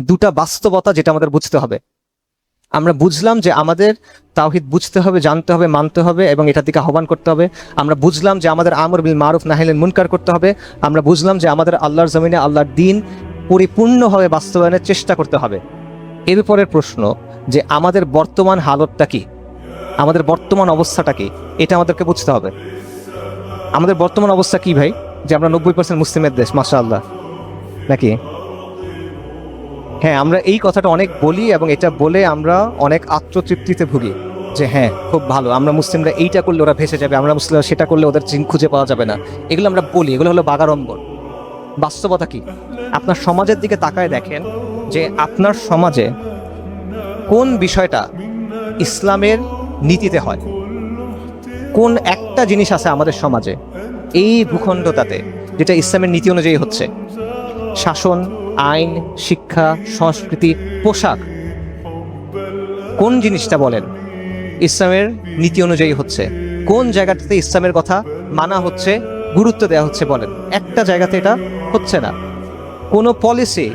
দুটা বাস্তবতা যেটা আমাদের বুঝতে হবে। আমরা বুঝলাম যে আমাদের তাওহীদ বুঝতে হবে, জানতে হবে, মানতে হবে এবং এটার দিকে আহ্বান করতে হবে। আমরা বুঝলাম যে আমাদের আমর বিল মারুফ নাহি আনিল মুনকার করতে হবে। আমরা বুঝলাম যে আমাদের আল্লাহর জমিনে আল্লাহর দ্বীন পরিপূর্ণভাবে বাস্তবায়নের চেষ্টা করতে হবে। এরপরের প্রশ্ন যে আমাদের বর্তমান হালতটা কি, আমাদের বর্তমান অবস্থাটা কি, এটা আমাদেরকে বুঝতে হবে। আমাদের বর্তমান অবস্থা কি ভাই? যে আমরা 90% মুসলিমের দেশ, মাশাআল্লাহ, নাকি? হ্যাঁ, আমরা এই কথাটা অনেক বলি এবং এটা বলে আমরা অনেক আত্মতৃপ্তিতে ভুগি যে হ্যাঁ খুব ভালো, আমরা মুসলিমরা এইটা করলে ওরা ভেসে যাবে, আমরা মুসলিমরা সেটা করলে ওদের চিন খুঁজে পাওয়া যাবে না। এগুলো আমরা বলি, এগুলো হলো বাগাড়ম্বর। বাস্তবতা কি? আপনার সমাজের দিকে তাকায় দেখেন যে আপনার সমাজে কোন বিষয়টা ইসলামের নীতিতে হয়। কোন একটা জিনিস আছে আমাদের সমাজে এই ভূখণ্ডটাতে যেটা ইসলামের নীতি অনুযায়ী হচ্ছে? শাসন, আইন, শিক্ষা, সংস্কৃতি, পোশাক, কোন জিনিসটা বলেন ইসলামের নীতি অনুযায়ী হচ্ছে? কোন জায়গাটাতে ইসলামের কথা মানা হচ্ছে, গুরুত্ব দেওয়া হচ্ছে বলেন? একটা জায়গাতে এটা হচ্ছে না। কোনো পলিসি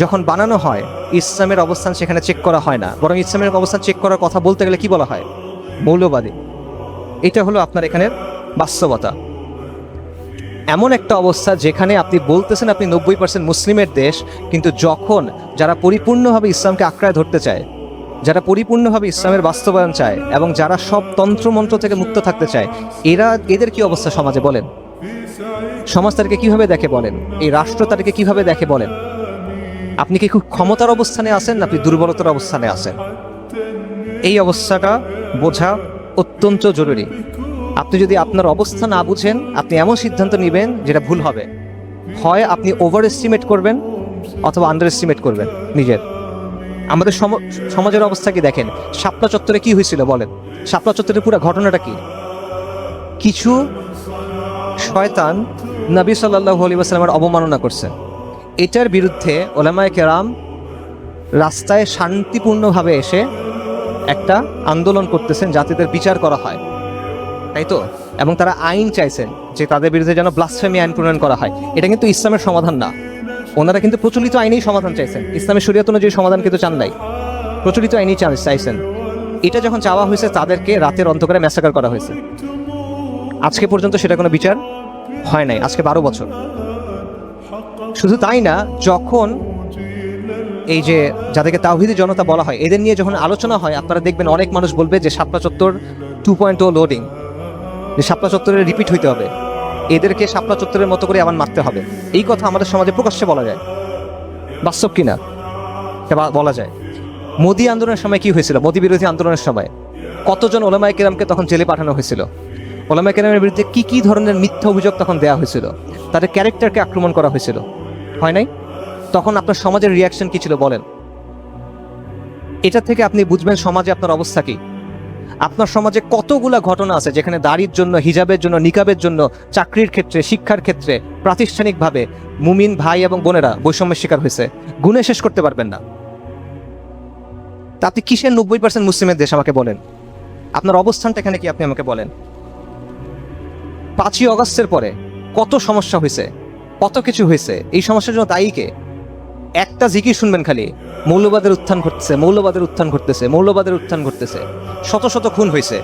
যখন বানানো হয় ইসলামের অবস্থান সেখানে চেক করা হয় না, বরং ইসলামের অবস্থান চেক করার কথা বলতে গেলে কি বলা হয়? মৌলবাদী। এটা হলো আপনার এখানের বাস্তবতা। এমন একটা অবস্থা যেখানে আপনি বলতেছেন আপনি 90% মুসলিমের দেশ, কিন্তু যখন যারা পরিপূর্ণভাবে ইসলামকে আঁকড়ায় ধরতে চায়, যারা পরিপূর্ণভাবে ইসলামের বাস্তবায়ন চায় এবং যারা সব তন্ত্রমন্ত্র থেকে মুক্ত থাকতে চায়, এদের কি অবস্থা সমাজে বলেন? সমাজ তাদেরকে কিভাবে দেখে বলেন? এই রাষ্ট্র তাদেরকে কিভাবে দেখে বলেন? আপনি কি খুব ক্ষমতার অবস্থানে আছেন না আপনি দুর্বলতার অবস্থানে আছেন? এই অবস্থাটা বোঝা অত্যন্ত জরুরি। আপনি যদি আপনার অবস্থা না বুঝেন আপনি এমন সিদ্ধান্ত নেবেন যেটা ভুল হবে। হয় আপনি ওভার এস্টিমেট করবেন অথবা আন্ডার এস্টিমেট করবেন নিজের। আমাদের সমাজের অবস্থা কি দেখেন। শাপলা চত্বরে কি হয়েছিল বলেন? শাপলা চত্বরের পুরো ঘটনাটা কি? কিছু শয়তান নবী সাল্লাল্লাহু আলাইহি ওয়াসাল্লামের অবমাননা করছে। এটার বিরুদ্ধে উলামায়ে কেরাম রাস্তায় শান্তিপূর্ণভাবে এসে একটা আন্দোলন করতেছেন যাতে তাদের বিচার করা হয়, তাই তো? এবং তারা আইন চাইছেন যে তাদের বিরুদ্ধে যেন ব্লাসফেমি আইন প্রণয়ন করা হয়। এটা কিন্তু ইসলামের সমাধান না। ওনারা কিন্তু প্রচলিত আইনেই সমাধান চাইছেন, ইসলামের শরীয়ত অনুযায়ী সমাধান কিন্তু চান নাই, প্রচলিত আইনেই চাইছেন। এটা যখন চাওয়া হয়েছে তাদেরকে রাতের অন্ধকারে ম্যাসাকার করা হয়েছে। আজকে পর্যন্ত সেটা কোনো বিচার হয় নাই, আজকে 12 বছর। শুধু তাই না, যখন এই যে যাদেরকে তাওহীদি জনতা বলা হয় এদের নিয়ে যখন আলোচনা হয় আপনারা দেখবেন অনেক মানুষ বলবে যে শাপলা চত্বর 2.0 লোডিং, যে শাপলা চত্বরে রিপিট হইতে হবে, এদেরকে শাপলা চত্বরের মতো করে আবার মারতে হবে। এই কথা আমাদের সমাজে প্রকাশ্যে বলা যায়, বাস্তব কিনা বলা যায়। মোদি আন্দোলনের সময় কি হয়েছিল? মোদি বিরোধী আন্দোলনের সময় কতজন ওলামায়ে কেরামকে তখন জেলে পাঠানো হয়েছিল? ওলামায়ে কেরামের বিরুদ্ধে কি কি ধরনের মিথ্যা অভিযোগ তখন দেওয়া হয়েছিল? তাদের ক্যারেক্টারকে আক্রমণ করা হয়েছিল, হয় নাই? তখন আপনার সমাজের রিয়াকশন কি ছিল বলেন? এটা থেকে আপনি বুঝবেন সমাজে আপনার অবস্থা কি। আপনার সমাজে কতগুলা ঘটনা আছে যেখানে দাড়ির জন্য, হিজাবের জন্য, নিকাবের জন্য, চাকরির ক্ষেত্রে, শিক্ষার ক্ষেত্রে, প্রাতিষ্ঠানিকভাবে মুমিন ভাই এবং বোনেরা বৈষম্যের শিকার হয়েছে, গুণে শেষ করতে পারবেন না। তা আপনি কিসের 90% মুসলিমের দেশ আমাকে বলেন? আপনার অবস্থানটা এখানে কি আপনি আমাকে বলেন? 5ই অগাস্টের পরে কত সমস্যা হয়েছে, কত কিছু হয়েছে। এই সমস্যার জন্য দায়ী কে? একটা জিকির শুনবেন খালি, মৌলবাদের উত্থান ঘটতেছে, মৌলবাদের উত্থান ঘটতেছে, মৌলবাদের উত্থান ঘটতেছে। শত শত খুন হয়েছে,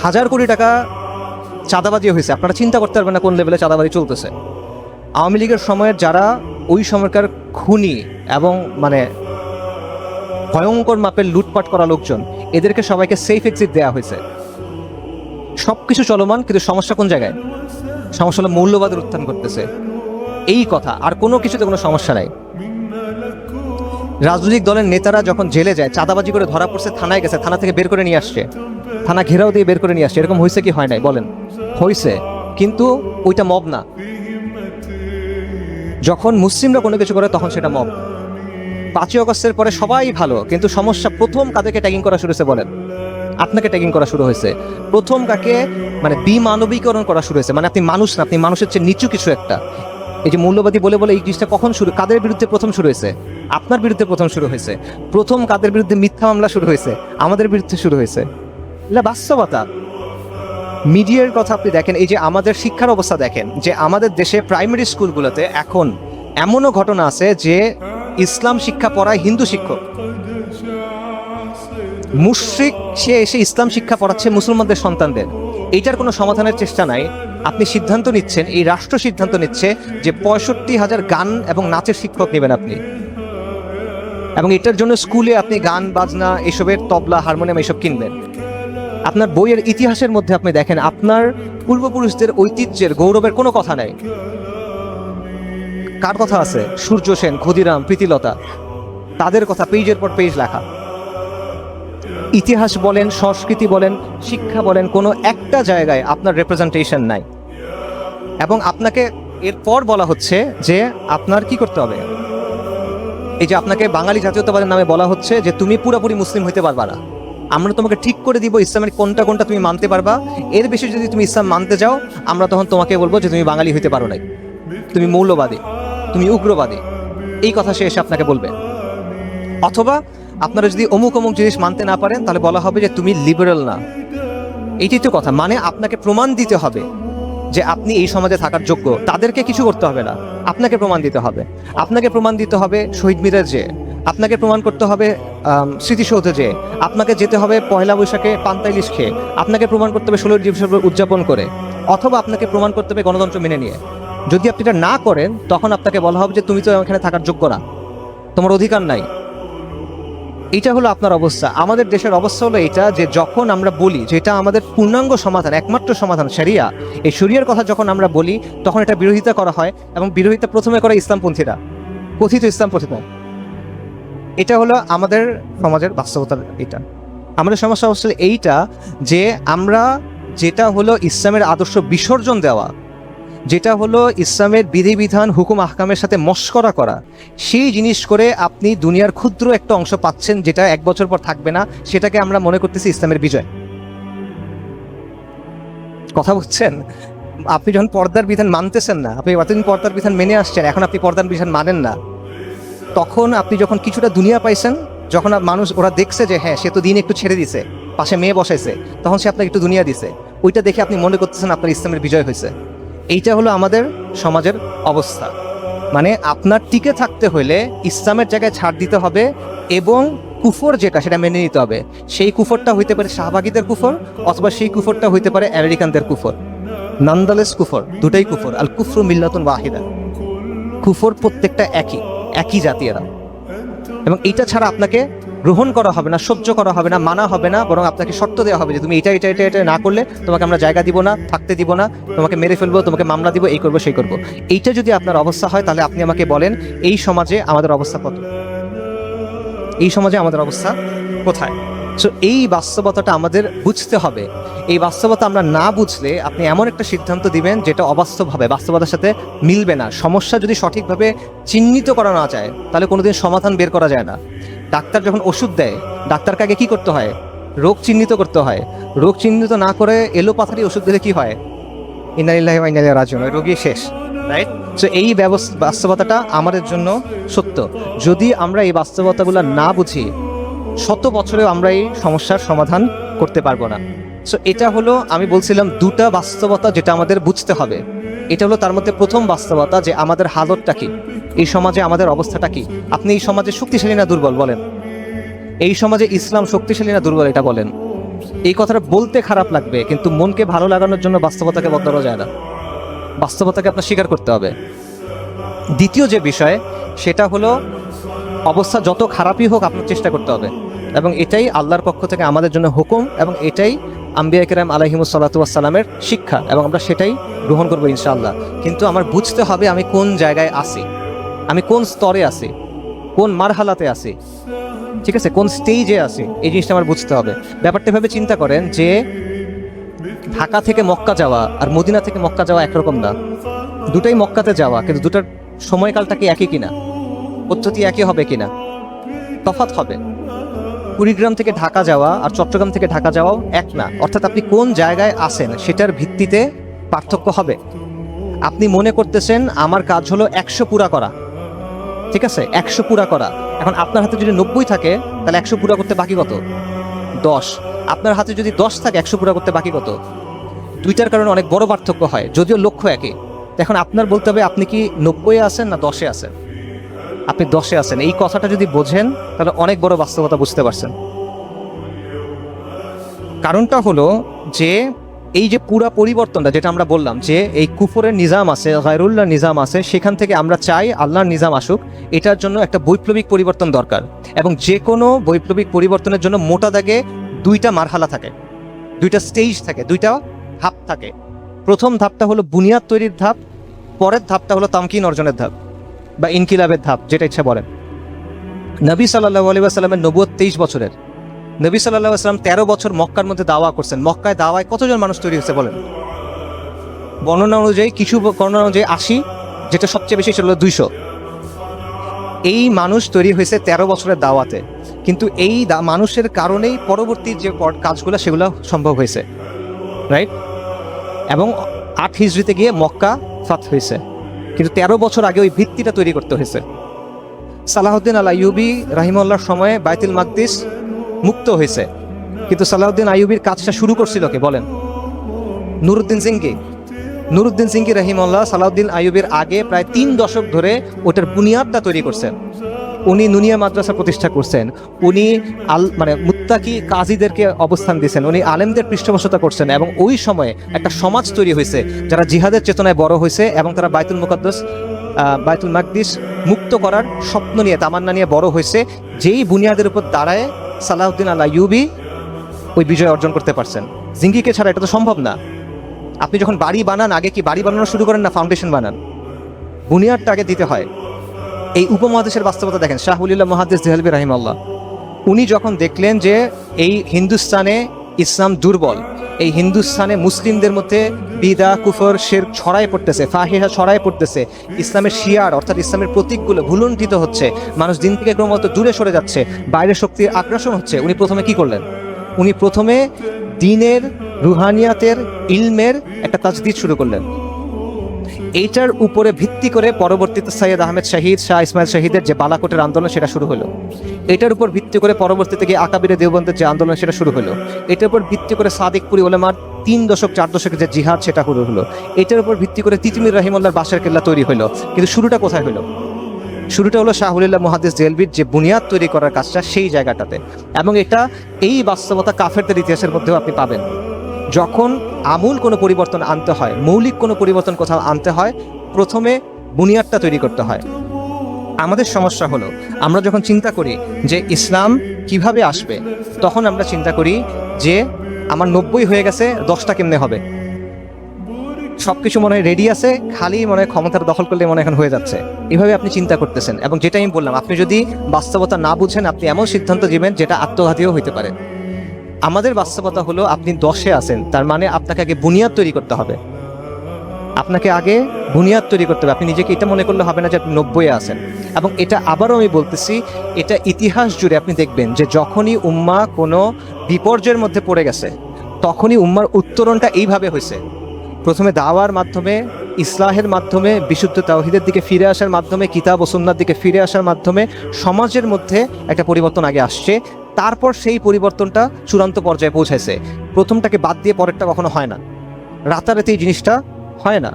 হাজার কোটি টাকা চাঁদাবাজি হয়েছে। আপনারা চিন্তা করতে পারবেন না কোন লেভেলে চাঁদাবাজি চলতেছে। আওয়ামী লীগের সময়ের যারা ওই সময়কার খুনি এবং মানে ভয়ঙ্কর মাপের লুটপাট করা লোকজন, এদেরকে সবাইকে সেফ এক্সিট দেওয়া হয়েছে। সবকিছু চলমান, কিন্তু সমস্যা কোন জায়গায়? সমস্যা হলো মৌলবাদের উত্থান করতেছে, এই কথা। আর কোনো কিছুতে কোনো সমস্যা নাই। রাজনৈতিক দলের নেতারা যখন জেলে যায়, চাঁদাবাজি করে ধরা পড়ছে, থানায় গেছে, থানা থেকে বের করে নিয়ে আসছে, থানা ঘেরাও দিয়ে বের করে নিয়ে আসছে। এরকম হয়েছে কি হয় নাই বলেন? হয়েছে, কিন্তু ওইটা মব না। যখন মুসলিমরা কোনো কিছু করে তখন সেটা মব। 5ই অগস্টের পরে সবাই ভালো, কিন্তু সমস্যা প্রথম কাদেরকে ট্যাগিং করা শুরু হয়েছে বলেন? আপনাকে ট্যাগিং করা শুরু হয়েছে। প্রথম কাকে মানে বিমানবীকরণ করা শুরু হয়েছে, মানে আপনি মানুষ না, আপনি মানুষের চেয়ে নিচু কিছু একটা। এই যে মূল্যবাদী বলে বলে এই জিনিসটা কখন শুরু, কাদের বিরুদ্ধে প্রথম শুরু হয়েছে? আপনার বিরুদ্ধে প্রথম শুরু হয়েছে। প্রথম কাদের বিরুদ্ধে মিথ্যা মামলা শুরু হয়েছে? আমাদের বিরুদ্ধে শুরু হয়েছে। এটা বাস্তবতা। মিডিয়ার কথা আপনি দেখেন, এই যে আমাদের শিক্ষার অবস্থা দেখেন, যে আমাদের দেশে প্রাইমারি স্কুলগুলোতে এখন এমনও ঘটনা আছে যে ইসলাম শিক্ষা পড়ায় হিন্দু শিক্ষক, মুশরিক সে এসে ইসলাম শিক্ষা পড়াচ্ছে মুসলমানদের সন্তানদের। এইটার কোনো সমাধানের চেষ্টা নাই। আপনি সিদ্ধান্ত নিচ্ছেন, এই রাষ্ট্র সিদ্ধান্ত নিচ্ছে যে 65,000 গান এবং নাচের শিক্ষক নেবেন আপনি, এবং এটার জন্য স্কুলে আপনি গান বাজনা এসবের তবলা হারমোনিয়াম এসব কিনবেন। আপনার বইয়ের ইতিহাসের মধ্যে আপনি দেখেন আপনার পূর্বপুরুষদের ঐতিহ্যের গৌরবের কোনো কথা নাই। কার কথা আছে? সূর্য সেন, ক্ষুদিরাম, প্রীতিলতা, তাদের কথা পেজের পর পেজ লেখা। ইতিহাস বলেন, সংস্কৃতি বলেন, শিক্ষা বলেন, কোনো একটা জায়গায় আপনার রিপ্রেজেন্টেশন নাই। এবং আপনাকে এরপর বলা হচ্ছে যে আপনার কি করতে হবে। এই যে আপনাকে বাঙালি জাতীয়তাবাদের নামে বলা হচ্ছে যে তুমি পুরোপুরি মুসলিম হইতে পারবা না, আমরা তোমাকে ঠিক করে দিব ইসলামের কোনটা কোনটা তুমি মানতে পারবা, এর বেশি যদি তুমি ইসলাম মানতে যাও আমরা তখন তোমাকে বলবো যে তুমি বাঙালি হইতে পারো নাই, তুমি মৌলবাদী, তুমি উগ্রবাদী, এই কথা সে এসে আপনাকে বলবে। অথবা আপনারা যদি অমুক অমুক জিনিস মানতে না পারেন তাহলে বলা হবে যে তুমি লিবারেল না। এইটাই তো কথা, মানে আপনাকে প্রমাণ দিতে হবে যে আপনি এই সমাজে থাকার যোগ্য। তাদেরকে কিছু করতে হবে না, আপনাকে প্রমাণ দিতে হবে। আপনাকে প্রমাণ দিতে হবে শহীদ মিনারে যেয়ে, আপনাকে প্রমাণ করতে হবে স্মৃতিসৌধে যেয়ে, আপনাকে যেতে হবে পয়লা বৈশাখে পান্তা ইলিশ খেয়ে, আপনাকে প্রমাণ করতে হবে 16 ডিসেম্বর উদযাপন করে, অথবা আপনাকে প্রমাণ করতে হবে গণতন্ত্র মেনে নিয়ে। যদি আপনি এটা না করেন তখন আপনাকে বলা হবে যে তুমি তো এখানে থাকার যোগ্য না, তোমার অধিকার নাই। এটা হলো আপনার অবস্থা। আমাদের দেশের অবস্থা হলো এটা যে যখন আমরা বলি যে এটা আমাদের পূর্ণাঙ্গ সমাধান, একমাত্র সমাধান শরিয়া, এই শরিয়ার কথা যখন আমরা বলি তখন এটা বিরোধিতা করা হয়, এবং বিরোধিতা প্রথমে করে ইসলামপন্থীরা, কথিত ইসলামপন্থীরা। এটা হলো আমাদের সমাজের বাস্তবতা। এটা আমাদের সমস্যা আসলে এইটা যে আমরা যেটা হলো ইসলামের আদর্শ বিসর্জন দেওয়া, যেটা হলো ইসলামের বিধিবিধান হুকুম আহকামের সাথে মশকরা করা, সেই জিনিস করে আপনি দুনিয়ার ক্ষুদ্র একটা অংশ পাচ্ছেন যেটা 1 বছর পর থাকবে না, সেটাকে আমরা মনে করতেছি ইসলামের বিজয়। কথা বুঝছেন? আপনি যখন পর্দার বিধান মানতেছেন না, আপনি এতদিন পর্দার বিধান মেনে আসছেন, এখন আপনি পর্দার বিধান মানেন না, তখন আপনি যখন কিছুটা দুনিয়া পাইছেন, যখন মানুষ ওরা দেখছে যে হ্যাঁ সে তো দিন একটু ছেড়ে দিছে, পাশে মেয়ে বসাইছে, তখন সে আপনাকে একটু দুনিয়া দিছে, ওইটা দেখে আপনি মনে করতেছেন আপনার ইসলামের বিজয় হয়েছে। এইটা হলো আমাদের সমাজের অবস্থা। মানে আপনার টিকে থাকতে হলে ইসলামের জায়গায় ছাড় দিতে হবে, এবং কুফর যেটা সেটা মেনে নিতে হবে। সেই কুফরটা হইতে পারে শাহবাগীদের কুফর, অথবা সেই কুফরটা হইতে পারে আমেরিকানদের কুফর। নান্দালেস কুফর, দুটাই কুফর। আল কুফরু মিল্লাতুন ওয়াহিদা, কুফর প্রত্যেকটা একই জাতি এরা। এবং এইটা ছাড়া আপনাকে গ্রহণ করা হবে না, সহ্য করা হবে না, মানা হবে না, বরং আপনাকে শর্ত দেওয়া হবে যে তুমি এটা এটা এটা এটা না করলে তোমাকে আমরা জায়গা দিব না, থাকতে দিব না, তোমাকে মেরে ফেলবো, তোমাকে মামলা দিব, এই করবো সেই করবো। এইটা যদি আপনার অবস্থা হয় তাহলে আপনি আমাকে বলেন এই সমাজে আমাদের অবস্থা কত, এই সমাজে আমাদের অবস্থা কোথায়। সো এই বাস্তবতাটা আমাদের বুঝতে হবে। এই বাস্তবতা আমরা না বুঝলে আপনি এমন একটা সিদ্ধান্ত দিবেন যেটা অবাস্তব হবে, বাস্তবতার সাথে মিলবে না। সমস্যা যদি সঠিকভাবে চিহ্নিত করা না যায় তাহলে কোনোদিন সমাধান বের করা যায় না। ডাক্তার যখন ওষুধ দেয়, ডাক্তারকে আগে কি করতে হয়? রোগ চিহ্নিত করতে হয়। রোগ চিহ্নিত না করে এলোপাথারি ওষুধ দিলে কি হয়? ইন্না লিল্লাহি ওয়া ইন্না ইলাইহি রাজিউন, রোগী শেষ, রাইট? সো এই বাস্তবতাটা আমাদের জন্য সত্য। যদি আমরা এই বাস্তবতাগুলো না বুঝি, 100 বছরেও আমরা এই সমস্যার সমাধান করতে পারবো না। সো এটা হলো আমি বলছিলাম দুটা বাস্তবতা যেটা আমাদের বুঝতে হবে। এটা হলো তার মধ্যে প্রথম বাস্তবতা যে আমাদের হালতটা কি, এই সমাজে আমাদের অবস্থাটা কি। আপনি এই সমাজে শক্তিশালী না দুর্বল বলেন? এই সমাজে ইসলাম শক্তিশালী না দুর্বল এটা বলেন? এই কথাটা বলতে খারাপ লাগবে, কিন্তু মনকে ভালো লাগানোর জন্য বাস্তবতাকে বদলানো যায় না, বাস্তবতাকে আপনার স্বীকার করতে হবে। দ্বিতীয় যে বিষয় সেটা হলো অবস্থা যত খারাপই হোক আপনার চেষ্টা করতে হবে, এবং এটাই আল্লাহর পক্ষ থেকে আমাদের জন্য হুকুম, এবং এটাই আম্বিয়া কেরাম আলাইহিমুস সালাতু ওয়াস সালামের শিক্ষা, এবং আমরা সেটাই গ্রহণ করবো ইনশাআল্লাহ। কিন্তু আমার বুঝতে হবে আমি কোন জায়গায় আছি, আমি কোন স্তরে আছি, কোন মারহালাতে আছি, ঠিক আছে, কোন স্টেজে আছি, এই জিনিসটা আমার বুঝতে হবে। ব্যাপারটা ভাবে চিন্তা করেন যে ঢাকা থেকে মক্কা যাওয়া আর মদিনা থেকে মক্কা যাওয়া একরকম না। দুটাই মক্কাতে যাওয়া, কিন্তু দুটার সময়কালটা কি একই কিনা, পদ্ধতি একই হবে কিনা, তফাৎ হবে। কুড়িগ্রাম থেকে ঢাকা যাওয়া আর চট্টগ্রাম থেকে ঢাকা যাওয়াও এক না। অর্থাৎ আপনি কোন জায়গায় আছেন সেটার ভিত্তিতে পার্থক্য হবে। আপনি মনে করতেছেন আমার কাজ হলো 100 পুরা করা, ঠিক আছে, 100 পুরা করা। এখন আপনার হাতে যদি 90 থাকে তাহলে 100 পুরা করতে বাকি কত? 10। আপনার হাতে যদি 10 থাকে 100 পুরা করতে বাকি কত? দুইটার কারণে অনেক বড় পার্থক্য হয়, যদিও লক্ষ্য একই। এখন আপনার বলতে হবে আপনি কি 90-এ আছেন না 10-এ আছেন। আপনি 10-এ আছেন, এই কথাটা যদি বোঝেন তাহলে অনেক বড় বাস্তবতা বুঝতে পারছেন। কারণটা হলো যে এই যে পুরা পরিবর্তনটা যেটা আমরা বললাম যে এই কুফরের নিজাম আছে, গায়রুল্লাহ নিজাম আছে, সেখান থেকে আমরা চাই আল্লাহর নিজাম আসুক। এটার জন্য একটা বৈপ্লবিক পরিবর্তন দরকার, এবং যে কোনো বৈপ্লবিক পরিবর্তনের জন্য মোটা দাগে দুইটা মারহালা থাকে, দুইটা স্টেজ থাকে, দুইটা ধাপ থাকে। প্রথম ধাপটা হলো বুনিয়াদ তৈরির ধাপ, পরের ধাপটা হলো তামকিন অর্জনের ধাপ বা ইনকিলাবের ধাপ, যেটা ইচ্ছা বলেন। নবী সাল্লাল্লাহু আলাইহি ওয়াসাল্লামের নবুয়ত 23 বছরের। নবী সাল্লাল্লাহু আলাইহি ওয়াসাল্লাম 13 বছর মক্কার মধ্যে দাওয়া করছেন। মক্কায় দাওয়ায় কতজন মানুষ তৈরি হয়েছে বলেন? বর্ণনা অনুযায়ী, কিছু বর্ণনা অনুযায়ী 80, যেটা সবচেয়ে বেশি ছিল 200। এই মানুষ তৈরি হয়েছে 13 বছরের দাওয়াতে। কিন্তু এই মানুষের কারণেই পরবর্তী যে কাজগুলো সেগুলো সম্ভব হয়েছে, রাইট? এবং 8 হিজরিতে গিয়ে মক্কা ফাত হয়েছে, কিন্তু 13 বছর আগে ওই ভিত্তিটা তৈরি করতে হয়েছে। সালাহউদ্দিন আল আইয়ুবী রাহিমাহুল্লাহর সময়ে বাইতুল মাকদিস মুক্ত হয়েছে, কিন্তু সালাহউদ্দিন আইয়ুবীর কাজটা শুরু করছিল কে বলেন? নুরুদ্দিন সিংকি। নুরুদ্দিন সিংকি রাহিমাহুল্লাহ সালাহউদ্দিন আইয়ুবীর আগে প্রায় 3 দশক ধরে ওটার বুনিয়াদটা তৈরি করছেন। উনি নুনিয়া মাদ্রাসা প্রতিষ্ঠা করছেন, উনি মুত্তাকি কাজীদেরকে অবস্থান দিয়েছেন, উনি আলেমদের পৃষ্ঠপোষকতা করছেন, এবং ওই সময়ে একটা সমাজ তৈরি হয়েছে যারা জিহাদের চেতনায় বড় হয়েছে এবং তারা বাইতুল মাকদিস মুক্ত করার স্বপ্ন নিয়ে, তামান্না নিয়ে বড় হয়েছে। যেই বুনিয়াদের উপর দাঁড়ায় সালাহউদ্দিন আল আইয়ুবী ওই বিজয় অর্জন করতে পারছেন। জিঙ্গিকে ছাড়া এটা তো সম্ভব না। আপনি যখন বাড়ি বানান, আগে কি বাড়ি বানানো শুরু করেন না ফাউন্ডেশন বানান? বুনিয়াদটা আগে দিতে হয়। এই উপমহাদেশের বাস্তবতা দেখেন, শাহ ওলিউল্লাহ মুহাদ্দিস দেহলভী রাহিমাহুল্লাহ, উনি যখন দেখলেন যে এই হিন্দুস্তানে ইসলাম দুর্বল, এই হিন্দুস্তানে মুসলিমদের মধ্যে বিদা, কুফর, শিরক ছড়ায় পড়তেছে, ফাহিশা ছড়ায় পড়তেছে, ইসলামের শিয়ার অর্থাৎ ইসলামের প্রতীকগুলো ভুলুণ্ঠিত হচ্ছে, মানুষ দিন থেকে ক্রমাগত দূরে সরে যাচ্ছে, বাইরের শক্তির আগ্রাসন হচ্ছে, উনি প্রথমে কি করলেন? উনি প্রথমে দ্বীনের, রুহানিয়াতের, ইলমের একটা তাজদীদ শুরু করলেন। এইটার উপরে ভিত্তি করে পরবর্তীতে সৈয়দ আহমেদ শহীদ, শাহ ইসমাইল শহীদের যে বালাকোটের আন্দোলন সেটা শুরু হলো। এটার উপর ভিত্তি করে পরবর্তীতে গিয়ে আকাবিরে দেওবন্দের যে আন্দোলন সেটা শুরু হলো। এটার উপর ভিত্তি করে সাদিকপুরি ওলামার 3 দশক 4 দশকের যে জিহাদ সেটা শুরু হলো। এটার উপর ভিত্তি করে তিতুমির রাহিমাহুল্লাহর বাসার কেল্লা তৈরি হলো। কিন্তু শুরুটা কোথায় হলো? শুরুটা হলো শাহ ওলিউল্লাহ মুহাদ্দিস দেহলভীর যে বুনিয়াদ তৈরি করার কাজটা, সেই জায়গাটাতে। এবং এটা এই বাস্তবতা কাফেরদের ইতিহাসের মধ্যেও আপনি পাবেন। যখন আমূল কোনো পরিবর্তন আনতে হয়, মৌলিক কোনো পরিবর্তন কোথাও আনতে হয়, প্রথমে বুনিয়াদটা তৈরি করতে হয়। আমাদের সমস্যা হলো, আমরা যখন চিন্তা করি যে ইসলাম কিভাবে আসবে, তখন আমরা চিন্তা করি যে আমার 90 হয়ে গেছে, 10টা কেমনে হবে? সবকিছু মনে হয় রেডি আছে, খালি মনে হয় ক্ষমতার দখল করলে মনে এখন হয়ে যাচ্ছে। এভাবে আপনি চিন্তা করতেছেন, এবং যেটা আমি বললাম, আপনি যদি বাস্তবতা না বুঝেন, আপনি এমন সিদ্ধান্ত দিবেন যেটা আত্মঘাতীও হইতে পারে। আমাদের বাস্তবতা হলো, আপনি 10-এ আছেন, তার মানে আপনাকে আগে বুনিয়াদ তৈরি করতে হবে। আপনাকে আগে বুনিয়াদ তৈরি করতে হবে। আপনি নিজেকে এটা মনে করলে হবে না যে আপনি 90-এ আছেন। এবং এটা আবারও আমি বলতেছি, এটা ইতিহাস জুড়ে আপনি দেখবেন যে যখনই উম্মাহ কোনো বিপর্যয়ের মধ্যে পড়ে গেছে, তখনই উম্মার উত্তরণটা এইভাবে হয়েছে। প্রথমে দাওয়ার মাধ্যমে, ইসলাহের মাধ্যমে, বিশুদ্ধ তাওহীদের দিকে ফিরে আসার মাধ্যমে, কিতাব ও সুন্নাহর দিকে ফিরে আসার মাধ্যমে সমাজের মধ্যে একটা পরিবর্তন আগে আসছে। তারপর সেই পরিবর্তনটা চূড়ান্ত পর্যায়ে পৌঁছাইছে। প্রথমটাকে বাদ দিয়ে পরেরটা কখনো হয় না, রাতারাতি এই জিনিসটা হয় না।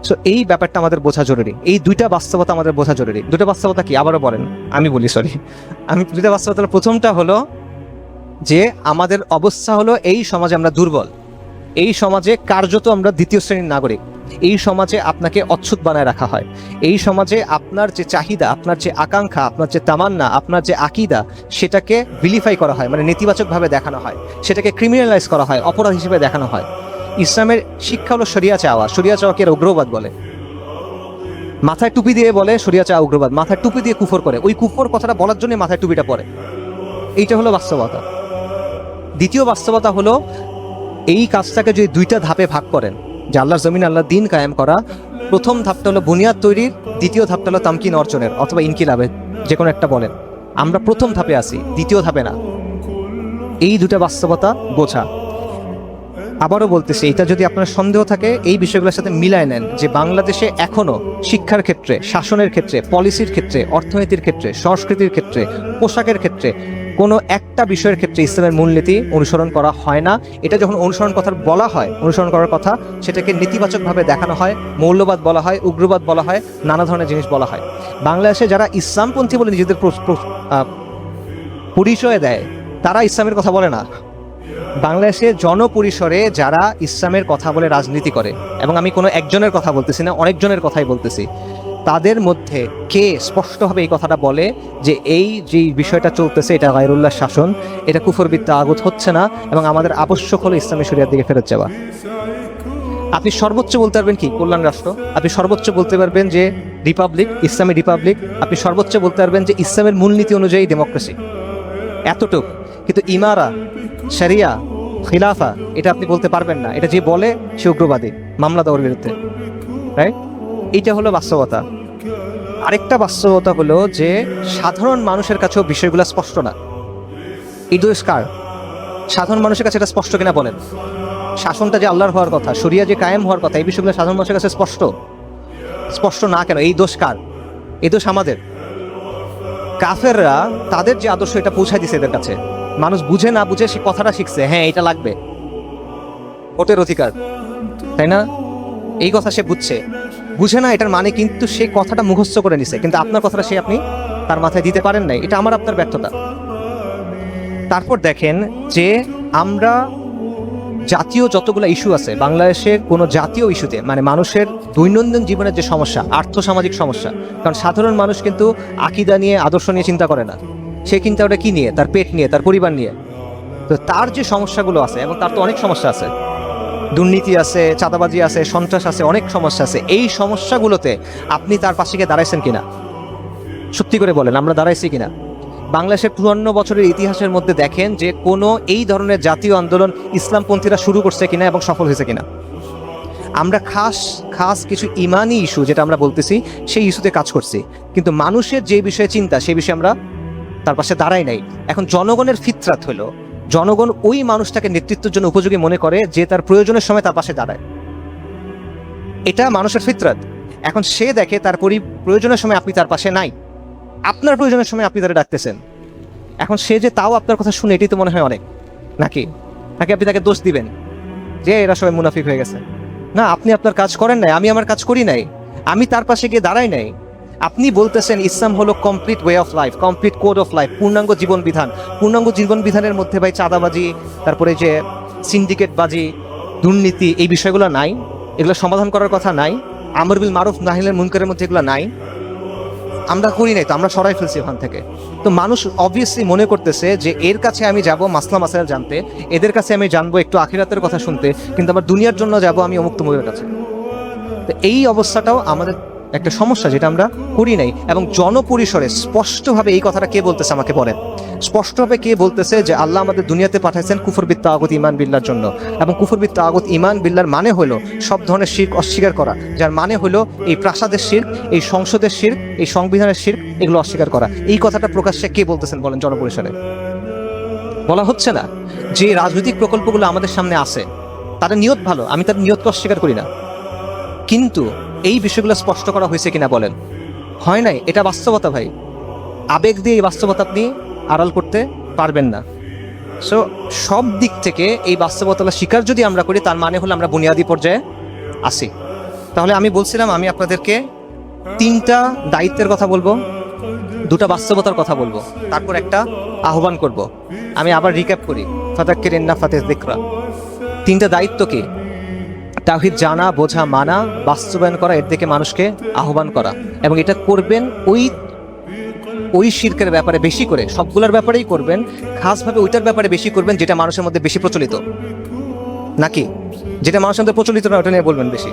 সো এই ব্যাপারটা আমাদের বোঝা জরুরি। এই দুইটা বাস্তবতা আমাদের বোঝা জরুরি। দুটো বাস্তবতা কি আবারও বলেন? আমি বলি, আমি দুইটা বাস্তবতা। প্রথমটা হলো যে আমাদের অবস্থা হলো, এই সমাজে আমরা দুর্বল, এই সমাজে কার্যত আমরা দ্বিতীয় শ্রেণীর নাগরিক, এই সমাজে আপনাকে অচ্ছুত বানায় রাখা হয়, এই সমাজে আপনার যে চাহিদা, আপনার যে আকাঙ্ক্ষা, আপনার যে তামান্না, আপনার যে আকিদা, সেটাকে ভিলিফাই করা হয়, মানে নেতিবাচকভাবে দেখানো হয়, সেটাকে ক্রিমিনালাইজ করা হয়, অপরাধ হিসেবে দেখানো হয়। ইসলামের শিক্ষা হলো শরিয়া চাওয়া। শরিয়া চাওয়াকে উগ্রবাদ বলে। মাথায় টুপি দিয়ে বলে শরিয়া চাওয়া উগ্রবাদ, মাথায় টুপি দিয়ে কুফর করে। ওই কুফর কথাটা বলার জন্য মাথায় টুপিটা পরে। এইটা হলো বাস্তবতা। দ্বিতীয় বাস্তবতা হলো, এই কাজটাকে যদি দুইটা ধাপে ভাগ করেন, যে আল্লাহর জমিন, আল্লাহর দ্বীন কায়েম করা, প্রথম ধাপটা হলো বুনিয়াদ তৈরির, দ্বিতীয় ধাপটা হলো তামকিন অর্জনের অথবা ইনকিলাবের, যে কোনো একটা বলেন। আমরা প্রথম ধাপে আছি, দ্বিতীয় ধাপে না। এই দুটা বাস্তবতা বোঝা। আবারও বলতেছি, এটা যদি আপনার সন্দেহ থাকে, এই বিষয়গুলোর সাথে মিলায় নেন যে বাংলাদেশে এখনও শিক্ষার ক্ষেত্রে, শাসনের ক্ষেত্রে, পলিসির ক্ষেত্রে, অর্থনীতির ক্ষেত্রে, সংস্কৃতির ক্ষেত্রে, পোশাকের ক্ষেত্রে কোনো একটা বিষয়ের ক্ষেত্রে ইসলামের মূলনীতি অনুসরণ করা হয় না। এটা যখন অনুসরণ কথা বলা হয়, অনুসরণ করার কথা, সেটাকে নেতিবাচকভাবে দেখানো হয়, মৌলবাদ বলা হয়, উগ্রবাদ বলা হয়, নানা ধরনের জিনিস বলা হয়। বাংলাদেশে যারা ইসলামপন্থী বলে নিজেদের পরিচয় দেয় তারা ইসলামের কথা বলে না। বাংলাদেশে জনপরিসরে যারা ইসলামের কথা বলে রাজনীতি করে, এবং আমি কোনো একজনের কথা বলতেছি না, অনেকজনের কথাই বলতেছি, তাদের মধ্যে কে স্পষ্টভাবে এই কথাটা বলে যে এই যে বিষয়টা চলতেছে এটা গায়রুল্লাহ শাসন, এটা কুফরবিদ তাগুত হচ্ছে না, এবং আমাদের আবশ্যক হলো ইসলামী শরিয়ার দিকে ফেরত যাওয়া? আপনি সর্বোচ্চ বলতে পারবেন কি কল্যাণ রাষ্ট্র, আপনি সর্বোচ্চ বলতে পারবেন যে রিপাবলিক, ইসলামী রিপাবলিক, আপনি সর্বোচ্চ বলতে পারবেন যে ইসলামের মূলনীতি অনুযায়ী ডেমোক্রেসি, এতটুক। কিন্তু ইমারা, শরিয়া, খিলাফা এটা আপনি বলতে পারবেন না। এটা যে বলে সে উগ্রবাদী, মামলা দেওয়ার বিরুদ্ধে, রাইট? এইটা হলো বাস্তবতা। আরেকটা বাস্তবতা হলো যে সাধারণ মানুষের কাছেও বিষয়গুলো স্পষ্ট না। এই দোষ কার? সাধারণ মানুষের কাছে এটা স্পষ্ট কিনা বলেন? শাসনটা যে আল্লাহর হওয়ার কথা, শরিয়া যে কায়েম হওয়ার কথা, এই বিষয়গুলো সাধারণ মানুষের কাছে স্পষ্ট না কেন? এই দোষ কার? এই দোষ আমাদের। কাফেররা তাদের যে আদর্শ এটা পৌঁছায় দিছে এদের কাছে, মানুষ বুঝে না বুঝে সে কথাটা শিখছে, হ্যাঁ এটা লাগবে, ভোটের অধিকার, তাই না? এই কথা সে বুঝে না এটার মানে, কিন্তু সে কথাটা মুখস্থ করে নিছে, কিন্তু আপনার কথাটা আপনি তার মাথায় দিতে পারেন নাই। এটা আমার আপনার ব্যর্থতা। তারপর দেখেন যে আমরা জাতীয় যতগুলো ইস্যু আছে বাংলাদেশের, কোনো জাতীয় ইস্যুতে মানে মানুষের দৈনন্দিন জীবনের যে সমস্যা, আর্থসামাজিক সমস্যা, কারণ সাধারণ মানুষ কিন্তু আকীদা নিয়ে, আদর্শ নিয়ে চিন্তা করে না, সে কিন্তু ওটা কি নিয়ে, তার পেট নিয়ে, তার পরিবার নিয়ে। তো তার যে সমস্যাগুলো আছে, এবং তার তো অনেক সমস্যা আছে, দুর্নীতি আছে, চাঁদাবাজি আছে, সন্ত্রাস আছে, অনেক সমস্যা আছে, এই সমস্যাগুলোতে আপনি তার পাশে গিয়ে দাঁড়াইছেন কিনা? সত্যি করে বলেন, আমরা দাঁড়াইছি কিনা? বাংলাদেশের 54 বছরের ইতিহাসের মধ্যে দেখেন যে কোনো এই ধরনের জাতীয় আন্দোলন ইসলামপন্থীরা শুরু করছে কিনা এবং সফল হয়েছে কিনা। আমরা খাস কিছু ইমানি ইস্যু যেটা আমরা বলতেছি সেই ইস্যুতে কাজ করছি, কিন্তু মানুষের যে বিষয়ে চিন্তা সেই বিষয়ে আমরা তার পাশে দাঁড়াই নাই। এখন জনগণের ফিতরাত হলো, জনগণ ওই মানুষটাকে নেতৃত্বের জন্য উপযোগী মনে করে যে তার প্রয়োজনের সময় তার পাশে দাঁড়ায়, এটা মানুষের ফিতরাত। এখন সে দেখে তার প্রয়োজনের সময় আপনি তার পাশে নাই, আপনার প্রয়োজনের সময় আপনি তারা ডাকতেছেন, এখন সে যে তাও আপনার কথা শুনে, এটাই তো মনে হয় অনেক, নাকি আপনি তাকে দোষ দিবেন যে এরা সবাই মুনাফিক হয়ে গেছে? না, আপনি আপনার কাজ করেন নাই, আমি আমার কাজ করি নাই, আমি তার পাশে গিয়ে দাঁড়াই নাই। আপনি বলতেছেন ইসলাম হলো complete way of life, complete code of life, পূর্ণাঙ্গ জীবন বিধান। পূর্ণাঙ্গ জীবন বিধানের মধ্যে ভাই চাঁদাবাজি, তারপরে যে সিন্ডিকেটবাজি, দুর্নীতি, এই বিষয়গুলো নাই, এগুলো সমাধান করার কথা নাই। আমর বিল মারুফ নাহিল মুনকারের মধ্যে এগুলো নাই, আমরা করি নাই, তো আমরা সরাই ফেলছি ওখান থেকে। তো মানুষ অবভিয়াসলি মনে করতেছে যে এর কাছে আমি যাব মাসলা মাসাইল জানতে, এদের কাছে আমি জানবো একটু আখিরাতের কথা শুনতে, কিন্তু আমার দুনিয়ার জন্য যাব আমি অমুক তমুকের কাছে। তো এই অবস্থাটাও আমাদের একটা সমস্যা, যেটা আমরা করি নাই। এবং জনপরিসরে স্পষ্টভাবে এই কথাটা কে বলতেছে আমাকে বলেন, স্পষ্টভাবে কে বলতেছে যে আল্লাহ আমাদের দুনিয়াতে পাঠাইছেন কুফরবিদ তাগুত ঈমান বিল্লাহর জন্য, এবং কুফরবিদ তাগুত ঈমান বিল্লাহর মানে হলো সব ধরনের শিরক অস্বীকার করা, যার মানে হলো এই প্রাসাদের শিরক, এই সংসদের শিরক, এই সংবিধানের শিরক, এগুলো অস্বীকার করা। এই কথাটা প্রকাশ্যে কে বলতেছেন বলেন? জনপরিসরে বলা হচ্ছে না। যে রাজনৈতিক প্রকল্পগুলো আমাদের সামনে আছে তাদের নিয়ত ভালো, আমি তাদের নিয়তকে অস্বীকার করি না, কিন্তু এই বিষয়গুলো স্পষ্ট করা হয়েছে কিনা বলেন? হয় নাই। এটা বাস্তবতা ভাই, আবেগ দিয়ে এই বাস্তবতা আপনি আড়াল করতে পারবেন না। সো সব দিক থেকে এই বাস্তবতা স্বীকার যদি আমরা করি, তার মানে হলো আমরা বুনিয়াদী পর্যায়ে আসি। তাহলে আমি বলছিলাম আমি আপনাদেরকে 3টা দায়িত্বের কথা বলবো, 2টা বাস্তবতার কথা বলবো, তারপর একটা আহ্বান করব। আমি আবার রিক্যাপ করি, ফাযাক্কির ইন নাফাতিয যিকরা। 3টা দায়িত্ব কি? তাওহীদ জানা, বোঝা, মানা, বাস্তবায়ন করা, এর দিকে মানুষকে আহ্বান করা, এবং এটা করবেন ওই শিরকের ব্যাপারে বেশি করে, সবগুলোর ব্যাপারেই করবেন, খাসভাবে ওইটার ব্যাপারে বেশি করবেন যেটা মানুষের মধ্যে বেশি প্রচলিত, নাকি যেটা মানুষের মধ্যে প্রচলিত না ওটা নিয়ে বলবেন বেশি,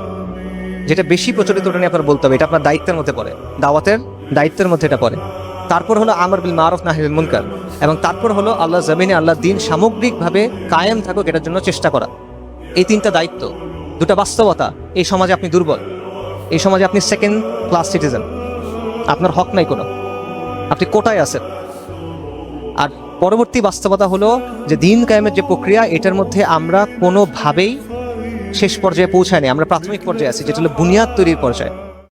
যেটা বেশি প্রচলিত ওটা নিয়ে আপনার বলতে হবে। এটা আপনার দায়িত্বের মধ্যে পড়ে, দাওয়াতের দায়িত্বের মধ্যে এটা পড়ে। তারপর হলো আমর বিল মারুফ নাহিল মুনকার, এবং তারপর হলো আল্লাহ জমিনে আল্লাহ দিন সামগ্রিকভাবে কায়েম থাকুক এটার জন্য চেষ্টা করা। এই 3টা দায়িত্ব, 2টা বাস্তবতা। এই সমাজে আপনি দুর্বল, এই সমাজে আপনি সেকেন্ড ক্লাস সিটিজেন, আপনার হক নাই কোনো, আপনি কোটায় আছেন। আর পরবর্তী বাস্তবতা হলো যে দিন কায়েমের যে প্রক্রিয়া, এটার মধ্যে আমরা কোনোভাবেই শেষ পর্যায়ে পৌঁছায়নি, আমরা প্রাথমিক পর্যায়ে আছি, যেটা হলো বুনিয়াদ তৈরির পর্যায়ে।